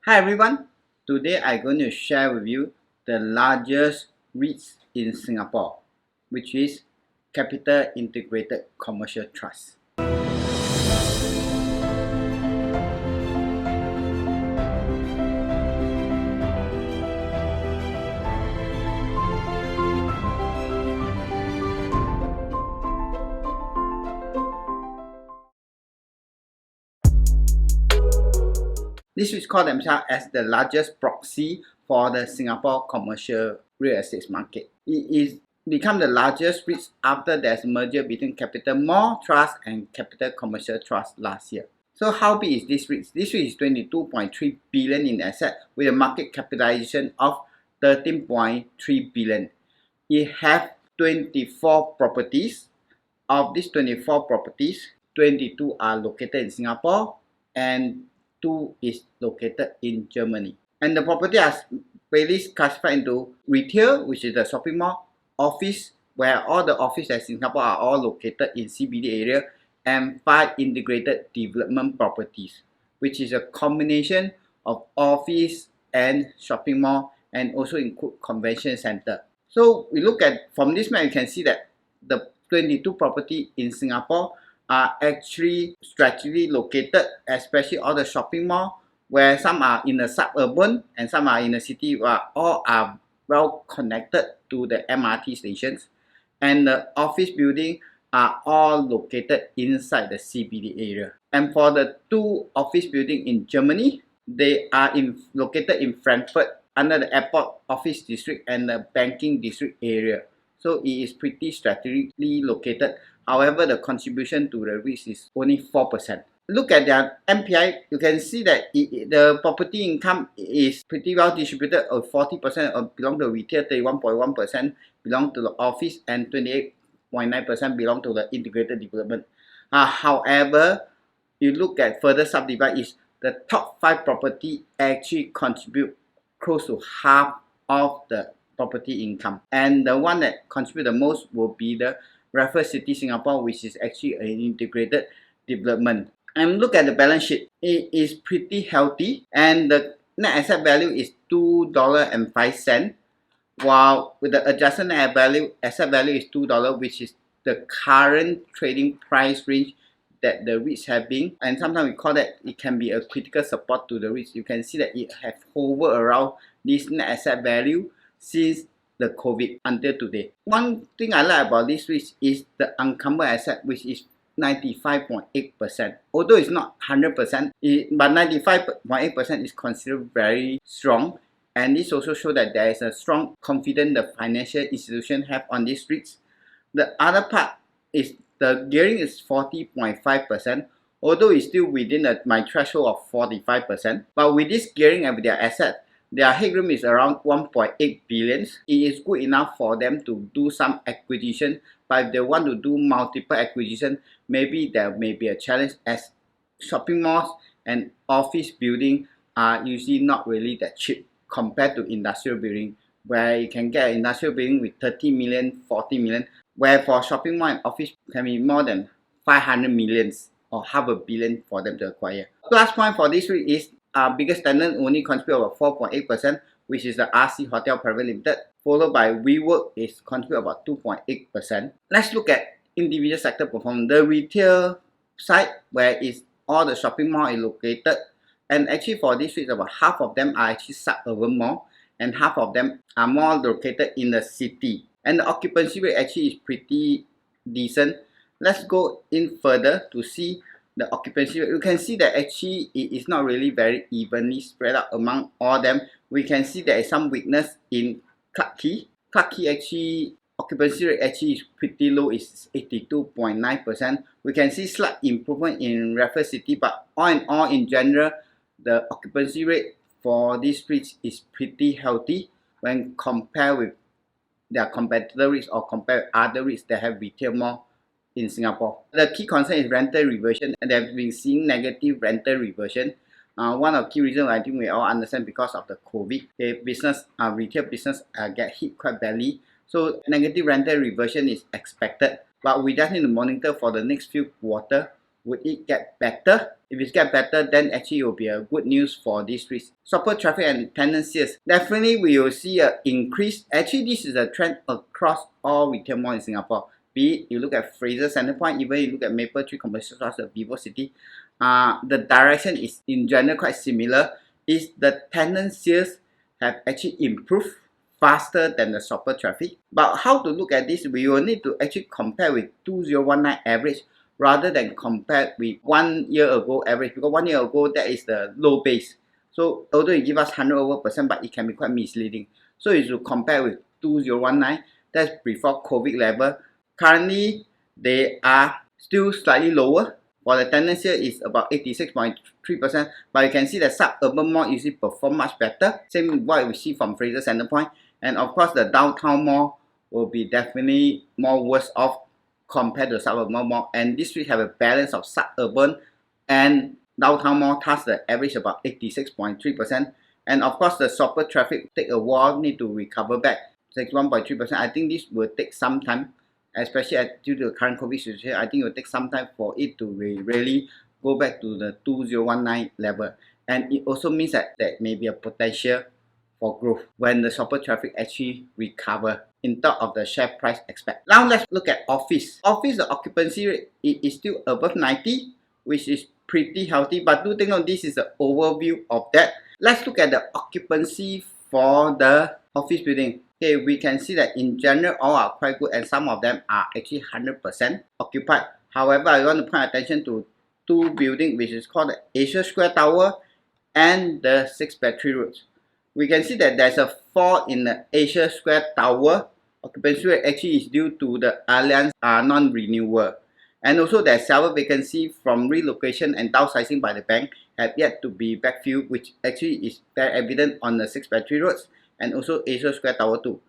Hi everyone, today I'm going to share with you the largest REITs in Singapore, which is Capital Integrated Commercial Trust. This is called themselves as the largest proxy for the Singapore commercial real estate market. It is become the largest REIT after there's a merger between CapitaLand Mall Trust and Capital Commercial Trust last year. So how big is this REIT? This REIT is 22.3 billion in asset with a market capitalization of 13.3 billion. It has 24 properties. Of these 24 properties, 22 are located in Singapore and 2 is located in Germany. And the property are really classified into retail, which is the shopping mall, office, where all the offices in Singapore are all located in CBD area, and 5 integrated development properties, which is a combination of office and shopping mall and also include convention center. So we look at from this map, you can see that the 22 property in Singapore are actually strategically located, especially all the shopping mall, where some are in the suburban and some are in the city, where all are well connected to the MRT stations, and the office building are all located inside the CBD area. And for the 2 office building in Germany, they are located in Frankfurt under the airport office district and the banking district area. So it is pretty strategically located. However, the contribution to the REITs is only 4%. Look at their MPI, you can see that the property income is pretty well distributed. 40% belong to retail, 31.1% belong to the office, and 28.9% belong to the integrated development. However, you look at further subdivide, is the top 5 property actually contribute close to half of the property income, and the one that contribute the most will be the Raffles City Singapore, which is actually an integrated development. And look at the balance sheet, it is pretty healthy, and the net asset value is $2.05, while with the adjusted net asset value is $2, which is the current trading price range that the REITs have been, and sometimes we call that it can be a critical support to the REITs. You can see that it has hovered around this net asset value since the COVID until today. One thing I like about this REIT is the unencumbered asset, which is 95.8%. Although it's not 100%, but 95.8% is considered very strong. And this also shows that there is a strong confidence the financial institution have on these REITs. The other part is the gearing is 40.5%, although it's still within my threshold of 45%. But with this gearing and with their asset, their headroom is around 1.8 billion. It is good enough for them to do some acquisition, but if they want to do multiple acquisition, maybe there may be a challenge, as shopping malls and office building are usually not really that cheap compared to industrial building, where you can get an industrial building with 30 million, 40 million, where for shopping mall and office can be more than 500 millions or half a billion for them to acquire. Last point for this REIT is biggest tenant only contribute about 4.8%, which is the RC Hotel Private Limited, followed by WeWork is contribute about 2.8%. Let's look at individual sector performance. The retail side, where is all the shopping mall is located, and actually for this REIT, about half of them are actually suburban mall, and half of them are more located in the city. And the occupancy rate actually is pretty decent. Let's go in further to see the occupancy rate. You can see that actually it is not really very evenly spread out among all them. We can see there is some weakness in Clarke Quay. Clarke Quay actually occupancy rate actually is pretty low, it's 82.9%. We can see slight improvement in Raffles City, but all in all, in general, the occupancy rate for these REITs is pretty healthy when compared with their competitor REITs or compared with other REITs that have retail mall in Singapore. The key concern is rental reversion, and they have been seeing negative rental reversion. One of the key reasons I think we all understand because of the COVID. Retail business get hit quite badly. So negative rental reversion is expected, but we just need to monitor for the next few quarters. Would it get better If it gets better, then actually it will be a good news for this REIT. Shopper traffic and tenant sales. Definitely we will see an increase. Actually, this is a trend across all retail malls in Singapore. Be it you look at Fraser Centrepoint, even you look at Mapletree Commercial Trust, Vivo City, the direction is in general quite similar. Is the tenant sales have actually improved faster than the shopper traffic. But how to look at this? We will need to actually compare with 2019 average rather than compare with 1 year ago average, because 1 year ago that is the low base. So although it give us 100%, but it can be quite misleading. So if you compare with 2019, that's before COVID level. Currently, they are still slightly lower. For the tenant sale is about 86.3%, but you can see the suburban mall usually perform much better. Same with what we see from Fraser Centrepoint. And of course, the downtown mall will be definitely more worse off compared to suburban mall. And this will have a balance of suburban and downtown mall, thus the average about 86.3%. And of course, the shopper traffic take a while, need to recover back 61.3%. I think this will take some time, especially due to the current COVID situation. I think it will take some time for it to really go back to the 2019 level. And it also means that there may be a potential for growth when the shopper traffic actually recover in top of the share price expect. Now let's look at office. Office, the occupancy rate is still above 90, which is pretty healthy. But do take note, this is an overview of that. Let's look at the occupancy for the office building. Okay, we can see that in general all are quite good and some of them are actually 100% occupied. However, I want to point attention to two buildings which is called the Asia Square Tower and the 6 Battery Roads. We can see that there's a fall in the Asia Square Tower. Occupancy rate actually is due to the Allianz non-renewal. And also there's several vacancy from relocation and downsizing by the bank have yet to be backfilled, which actually is very evident on the 6 Battery Roads and also Asia Square Tower 2.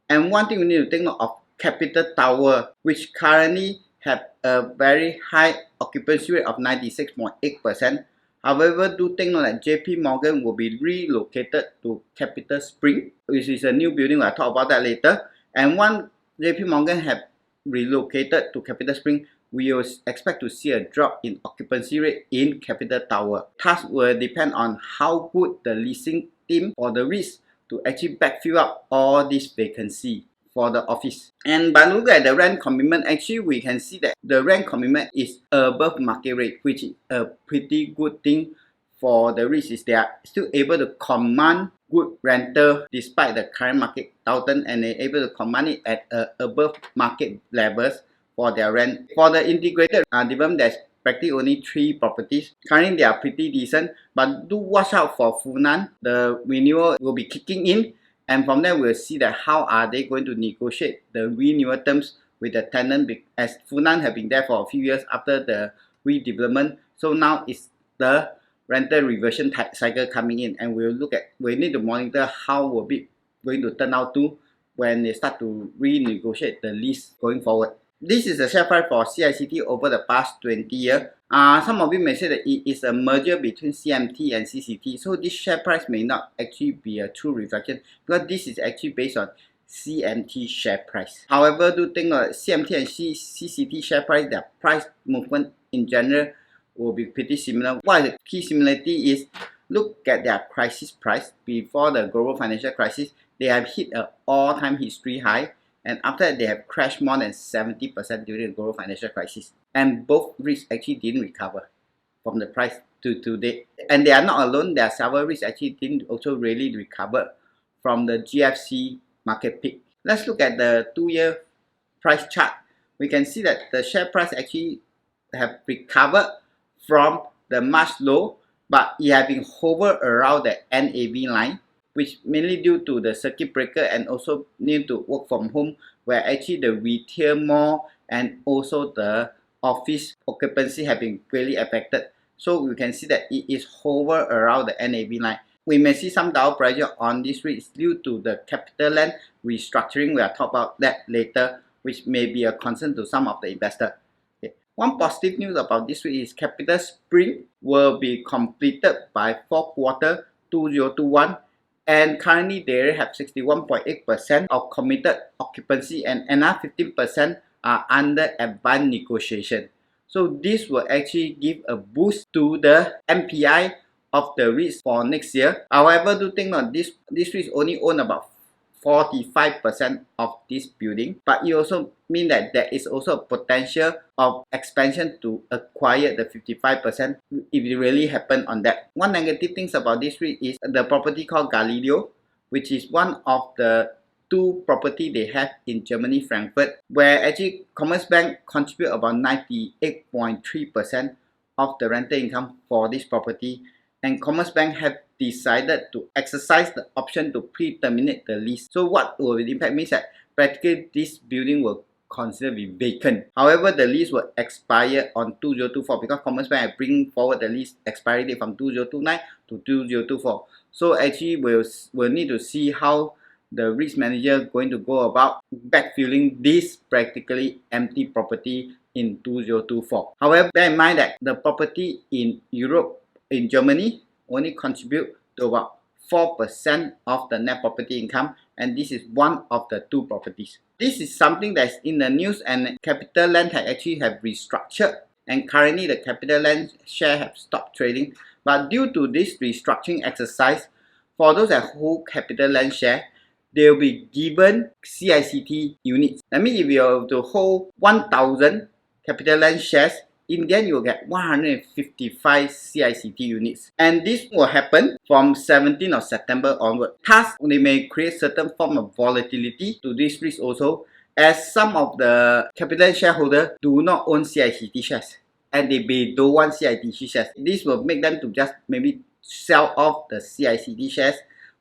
And one thing we need to take note of, Capital Tower, which currently have a very high occupancy rate of 96.8%. However, do take note that JP Morgan will be relocated to Capital Spring, which is a new building. I'll talk about that later. And once JP Morgan have relocated to Capital Spring, we will expect to see a drop in occupancy rate in Capital Tower. Thus will depend on how good the leasing team or the REITs to actually backfill up all this vacancy for the office. And by looking at the rent commitment, actually we can see that the rent commitment is above market rate, which is a pretty good thing for the REITs, is they are still able to command good rental despite the current market downturn, and they're able to command it at above market levels for their rent. For the integrated development, there's practically only 3 properties. Currently they are pretty decent, but do watch out for Funan. The renewal will be kicking in, and from there we'll see that how are they going to negotiate the renewal terms with the tenant, as Funan have been there for a few years after the redevelopment. So now it's the rental reversion cycle coming in, and we need to monitor how will be going to turn out to when they start to renegotiate the lease going forward. This is the share price for CICT over the past 20 years. Some of you may say that it is a merger between CMT and CCT, so this share price may not actually be a true reflection, because this is actually based on CMT share price. However, do think CMT and CCT share price, their price movement in general will be pretty similar. What the key similarity is, look at their crisis price. Before the global financial crisis, they have hit an all-time history high, and after that they have crashed more than 70% during the global financial crisis. And both REITs actually didn't recover from the price to today. And they are not alone. There are several REITs actually didn't also really recover from the GFC market peak. Let's look at the 2-year price chart. We can see that the share price actually have recovered from the March low, but it has been hover around the NAV line, which mainly due to the circuit breaker and also need to work from home, where actually the retail mall and also the office occupancy have been greatly affected. So we can see that it is hover around the NAV line. We may see some downward pressure on this REIT due to the CapitaLand restructuring. We'll talk about that later, which may be a concern to some of the investors. Okay. One positive news about this REIT is Capital Spring will be completed by 4th quarter 2021. And currently they have 61.8% of committed occupancy, and another 15% are under advanced negotiation. So this will actually give a boost to the MPI of the REITs for next year. However, do take note, this REITs only own about 45% of this building, but it also means that there is also a potential of expansion to acquire the 55% if it really happen on that. One negative things about this REIT is the property called Galileo, which is one of the two property they have in Germany, Frankfurt, where actually Commerzbank contribute about 98.3% of the rental income for this property, and Commerzbank have decided to exercise the option to pre-terminate the lease. So what will the impact means that practically this building will consider be vacant. However, the lease will expire on 2024 because Commerzbank have bring forward the lease expiry date from 2029 to 2024. So actually we'll need to see how the risk manager going to go about backfilling this practically empty property in 2024. However, bear in mind that the property in Europe, in Germany, only contribute to about 4% of the net property income, and this is one of the two properties. This is something that's in the news, and CapitaLand actually have restructured, and currently the CapitaLand share have stopped trading. But due to this restructuring exercise, for those that hold CapitaLand share, they will be given CICT units. That means if you are to hold 1,000 CapitaLand shares, in the end you will get 155 CICT units. And this will happen from 17th of September onward. Thus, they may create certain form of volatility to this risk also, as some of the CapitaLand shareholders do not own CICT shares, and they don't want CICT shares. This will make them to just maybe sell off the CICT shares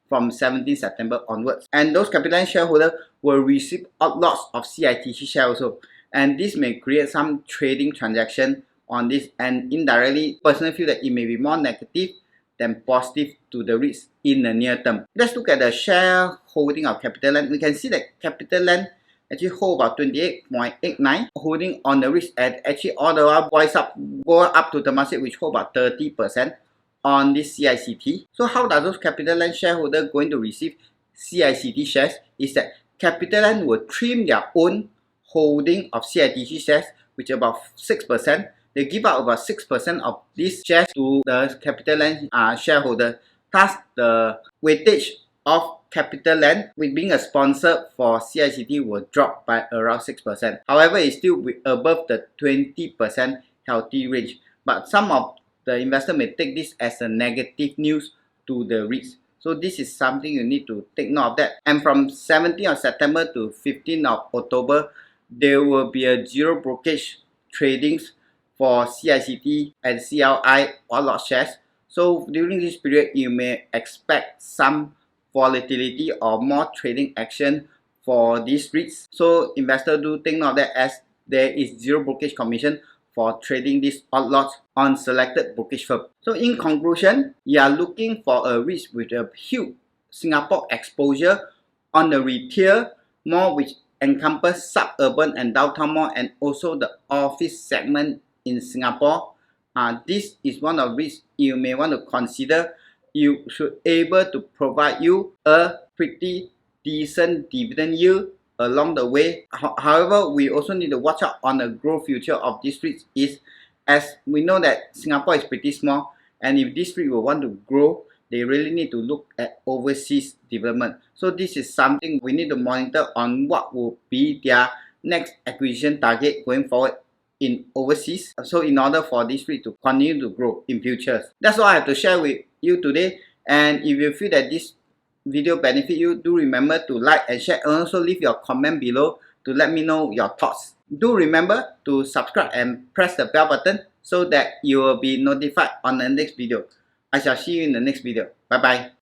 from 17th September onwards. And those CapitaLand shareholders will receive lots of CITC shares also. And this may create some trading transaction on this, and indirectly, personally feel that it may be more negative than positive to the REITs in the near term. Let's look at the shareholding of CapitaLand. We can see that CapitaLand actually hold about 28.89 holding on the REITs, and actually all the while go up to the market which hold about 30% on this CICT. So how does those CapitaLand shareholders going to receive CICT shares? Is that CapitaLand will trim their own holding of CITC shares, which is about 6%. They give out about 6% of these shares to the CapitaLand shareholder. Thus, the weightage of CapitaLand, with being a sponsor for CICT, will drop by around 6%. However, it's still above the 20% healthy range. But some of the investor may take this as a negative news to the REITs. So this is something you need to take note of that. And from 17th of September to 15th of October, there will be a zero brokerage tradings for CICT and CLI all lot shares. So during this period, you may expect some volatility or more trading action for these REITs. So investors do take note of that, as there is zero brokerage commission for trading these odd lots on selected brokerage firm. So in conclusion, you are looking for a REIT with a huge Singapore exposure on the retail mall, which encompass suburban and downtown mall, and also the office segment in Singapore. This is one of which you may want to consider. You should able to provide you a pretty decent dividend yield along the way. However, we also need to watch out on the growth future of this REIT, is as we know that Singapore is pretty small, and if this REIT will want to grow, they really need to look at overseas development. So this is something we need to monitor on what will be their next acquisition target going forward in overseas. So in order for this REIT to continue to grow in future. That's all I have to share with you today. And if you feel that this video benefit you, do remember to like and share, and also leave your comment below to let me know your thoughts. Do remember to subscribe and press the bell button so that you will be notified on the next video. I shall see you in the next video. Bye bye.